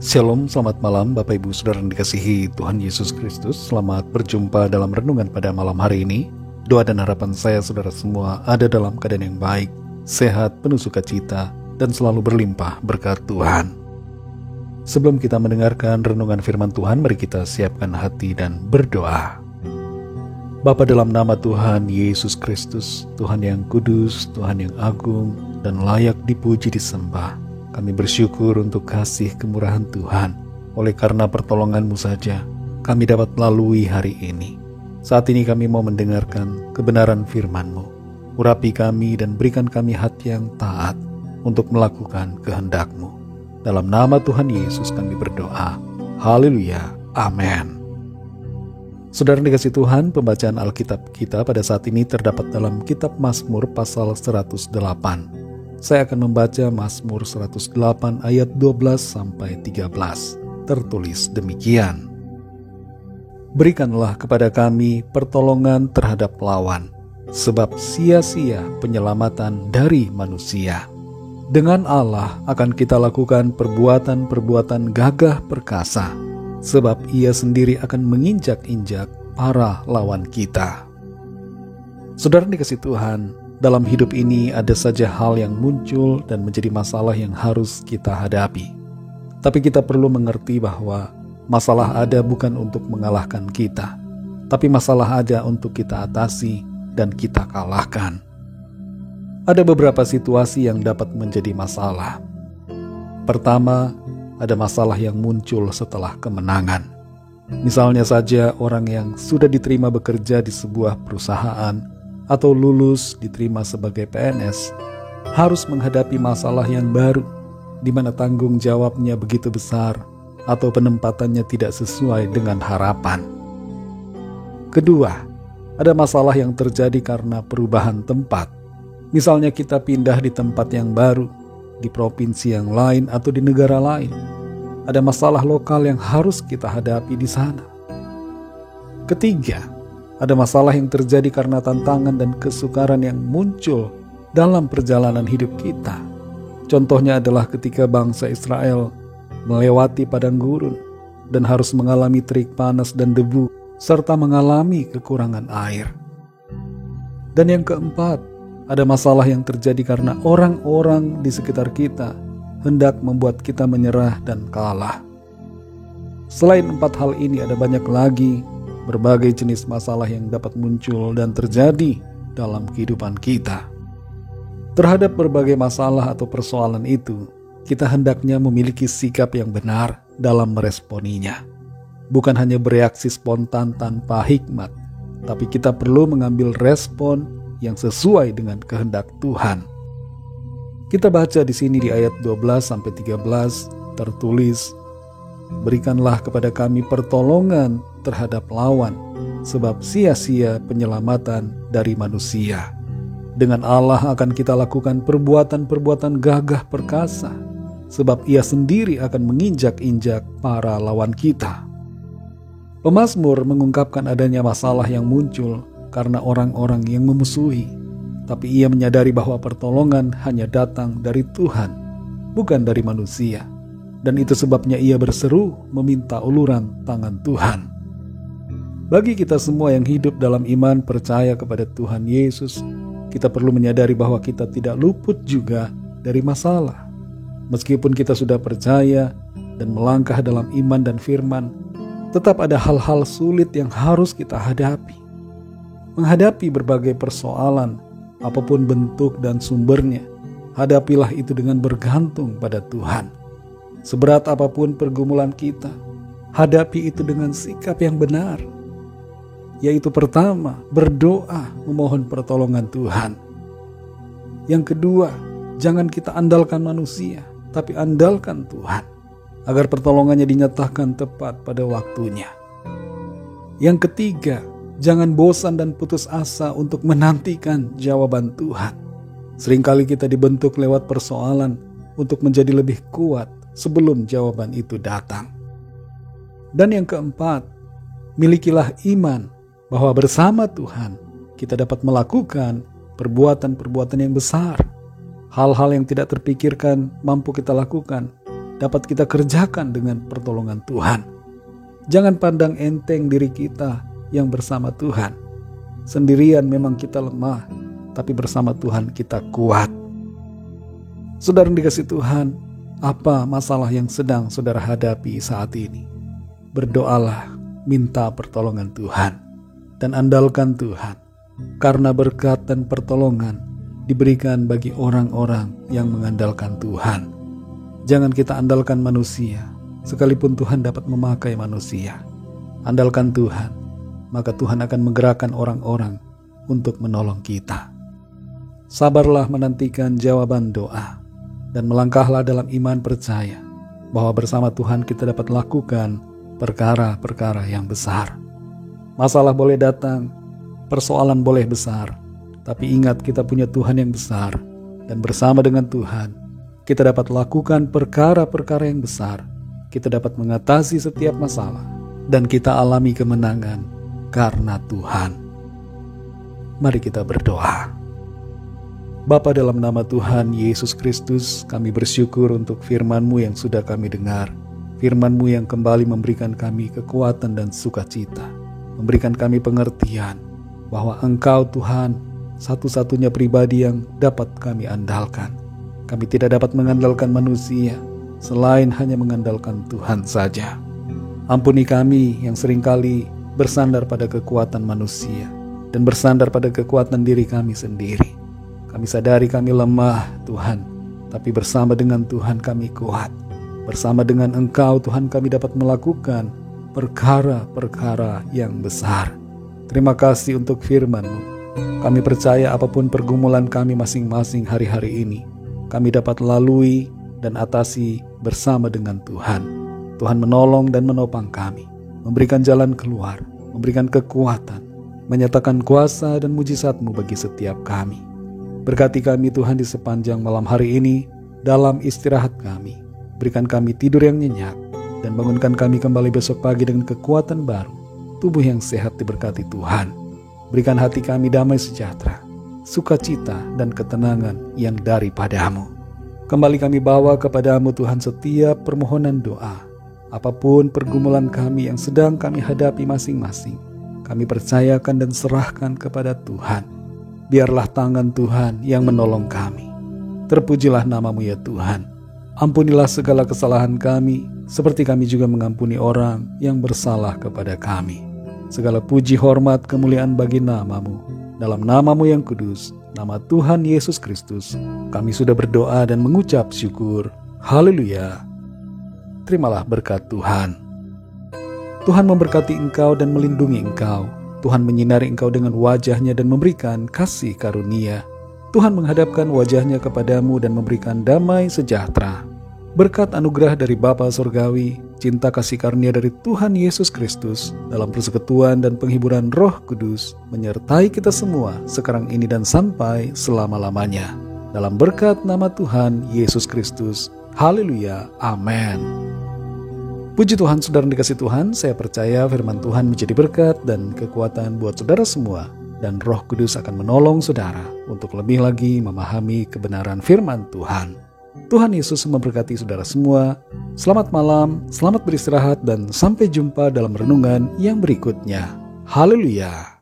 Shalom, selamat malam Bapak Ibu Saudara yang dikasihi Tuhan Yesus Kristus. Selamat berjumpa dalam renungan pada malam hari ini. Doa dan harapan saya saudara semua ada dalam keadaan yang baik, sehat, penuh sukacita, dan selalu berlimpah berkat Tuhan. Sebelum kita mendengarkan renungan firman Tuhan, mari kita siapkan hati dan berdoa. Bapa, dalam nama Tuhan Yesus Kristus, Tuhan yang kudus, Tuhan yang agung, dan layak dipuji disembah, kami bersyukur untuk kasih kemurahan Tuhan. Oleh karena pertolongan-Mu saja, kami dapat lalui hari ini. Saat ini kami mau mendengarkan kebenaran firman-Mu. Urapi kami dan berikan kami hati yang taat untuk melakukan kehendak-Mu. Dalam nama Tuhan Yesus kami berdoa. Haleluya. Amin. Saudara dikasih Tuhan, pembacaan Alkitab kita pada saat ini terdapat dalam kitab Mazmur pasal 108. Saya akan membaca Mazmur 108 ayat 12-13. Tertulis demikian. Berikanlah kepada kami pertolongan terhadap lawan, sebab sia-sia penyelamatan dari manusia. Dengan Allah akan kita lakukan perbuatan-perbuatan gagah perkasa, sebab Ia sendiri akan menginjak-injak para lawan kita. Saudara dikasih Tuhan, dalam hidup ini ada saja hal yang muncul dan menjadi masalah yang harus kita hadapi. Tapi kita perlu mengerti bahwa masalah ada bukan untuk mengalahkan kita, tapi masalah ada untuk kita atasi dan kita kalahkan. Ada beberapa situasi yang dapat menjadi masalah. Pertama, ada masalah yang muncul setelah kemenangan. Misalnya saja orang yang sudah diterima bekerja di sebuah perusahaan atau lulus diterima sebagai PNS, harus menghadapi masalah yang baru, di mana tanggung jawabnya begitu besar atau penempatannya tidak sesuai dengan harapan. Kedua, ada masalah yang terjadi karena perubahan tempat. Misalnya kita pindah di tempat yang baru, di provinsi yang lain atau di negara lain. Ada masalah lokal yang harus kita hadapi di sana. Ketiga, ada masalah yang terjadi karena tantangan dan kesukaran yang muncul dalam perjalanan hidup kita. Contohnya adalah ketika bangsa Israel melewati padang gurun dan harus mengalami terik panas dan debu, serta mengalami kekurangan air. Dan yang keempat, ada masalah yang terjadi karena orang-orang di sekitar kita hendak membuat kita menyerah dan kalah. Selain empat hal ini, ada banyak lagi berbagai jenis masalah yang dapat muncul dan terjadi dalam kehidupan kita. Terhadap berbagai masalah atau persoalan itu, kita hendaknya memiliki sikap yang benar dalam meresponinya. Bukan hanya bereaksi spontan tanpa hikmat, tapi kita perlu mengambil respon yang sesuai dengan kehendak Tuhan. Kita baca di sini di ayat 12-13 tertulis, berikanlah kepada kami pertolongan terhadap lawan, sebab sia-sia penyelamatan dari manusia. Dengan Allah akan kita lakukan perbuatan-perbuatan gagah perkasa, sebab Ia sendiri akan menginjak-injak para lawan kita. Pemazmur mengungkapkan adanya masalah yang muncul karena orang-orang yang memusuhi, tapi ia menyadari bahwa pertolongan hanya datang dari Tuhan, bukan dari manusia. Dan itu sebabnya ia berseru meminta uluran tangan Tuhan. Bagi kita semua yang hidup dalam iman percaya kepada Tuhan Yesus, kita perlu menyadari bahwa kita tidak luput juga dari masalah. Meskipun kita sudah percaya dan melangkah dalam iman dan firman, tetap ada hal-hal sulit yang harus kita hadapi. Menghadapi berbagai persoalan, apapun bentuk dan sumbernya, hadapilah itu dengan bergantung pada Tuhan. Seberat apapun pergumulan kita, hadapi itu dengan sikap yang benar, yaitu pertama, berdoa memohon pertolongan Tuhan. Yang kedua, jangan kita andalkan manusia, tapi andalkan Tuhan, agar pertolongannya dinyatakan tepat pada waktunya. Yang ketiga, jangan bosan dan putus asa untuk menantikan jawaban Tuhan. Seringkali kita dibentuk lewat persoalan untuk menjadi lebih kuat sebelum jawaban itu datang. Dan yang keempat, milikilah iman bahwa bersama Tuhan kita dapat melakukan perbuatan-perbuatan yang besar. Hal-hal yang tidak terpikirkan mampu kita lakukan dapat kita kerjakan dengan pertolongan Tuhan. Jangan pandang enteng diri kita yang bersama Tuhan. Sendirian memang kita lemah, tapi bersama Tuhan kita kuat. Saudara yang dikasihi Tuhan, apa masalah yang sedang saudara hadapi saat ini? Berdoalah, minta pertolongan Tuhan, dan andalkan Tuhan. Karena berkat dan pertolongan diberikan bagi orang-orang yang mengandalkan Tuhan. Jangan kita andalkan manusia, sekalipun Tuhan dapat memakai manusia. Andalkan Tuhan, maka Tuhan akan menggerakkan orang-orang untuk menolong kita. Sabarlah menantikan jawaban doa, dan melangkahlah dalam iman percaya bahwa bersama Tuhan kita dapat lakukan perkara-perkara yang besar. Masalah boleh datang, persoalan boleh besar, tapi ingat kita punya Tuhan yang besar, dan bersama dengan Tuhan kita dapat lakukan perkara-perkara yang besar. Kita dapat mengatasi setiap masalah, dan kita alami kemenangan karena Tuhan. Mari kita berdoa. Bapa, dalam nama Tuhan Yesus Kristus, kami bersyukur untuk firman-Mu yang sudah kami dengar. Firman-Mu yang kembali memberikan kami kekuatan dan sukacita, memberikan kami pengertian bahwa Engkau Tuhan satu-satunya pribadi yang dapat kami andalkan. Kami tidak dapat mengandalkan manusia selain hanya mengandalkan Tuhan saja. Ampuni kami yang seringkali bersandar pada kekuatan manusia dan bersandar pada kekuatan diri kami sendiri. Kami sadari kami lemah, Tuhan, tapi bersama dengan Tuhan kami kuat. Bersama dengan Engkau, Tuhan, kami dapat melakukan perkara-perkara yang besar. Terima kasih untuk firman-Mu. Kami percaya apapun pergumulan kami masing-masing hari-hari ini, kami dapat lalui dan atasi bersama dengan Tuhan. Tuhan menolong dan menopang kami, memberikan jalan keluar, memberikan kekuatan, menyatakan kuasa dan mujizat-Mu bagi setiap kami. Berkati kami Tuhan di sepanjang malam hari ini, dalam istirahat kami. Berikan kami tidur yang nyenyak, dan bangunkan kami kembali besok pagi dengan kekuatan baru. Tubuh yang sehat diberkati Tuhan. Berikan hati kami damai sejahtera, sukacita dan ketenangan yang daripada-Mu. Kembali kami bawa kepada-Mu Tuhan setiap permohonan doa. Apapun pergumulan kami yang sedang kami hadapi masing-masing, kami percayakan dan serahkan kepada Tuhan. Biarlah tangan Tuhan yang menolong kami. Terpujilah nama-Mu ya Tuhan. Ampunilah segala kesalahan kami, seperti kami juga mengampuni orang yang bersalah kepada kami. Segala puji, hormat, kemuliaan bagi nama-Mu. Dalam nama-Mu yang kudus, nama Tuhan Yesus Kristus, kami sudah berdoa dan mengucap syukur. Haleluya. Terimalah berkat Tuhan. Tuhan memberkati engkau dan melindungi engkau. Tuhan menyinari engkau dengan wajah-Nya dan memberikan kasih karunia. Tuhan menghadapkan wajah-Nya kepadamu dan memberikan damai sejahtera. Berkat anugerah dari Bapa Surgawi, cinta kasih karunia dari Tuhan Yesus Kristus, dalam persekutuan dan penghiburan Roh Kudus, menyertai kita semua sekarang ini dan sampai selama-lamanya. Dalam berkat nama Tuhan Yesus Kristus. Haleluya. Amin. Puji Tuhan, saudara yang dikasihi Tuhan, saya percaya firman Tuhan menjadi berkat dan kekuatan buat saudara semua. Dan Roh Kudus akan menolong saudara untuk lebih lagi memahami kebenaran firman Tuhan. Tuhan Yesus memberkati saudara semua. Selamat malam, selamat beristirahat, dan sampai jumpa dalam renungan yang berikutnya. Haleluya.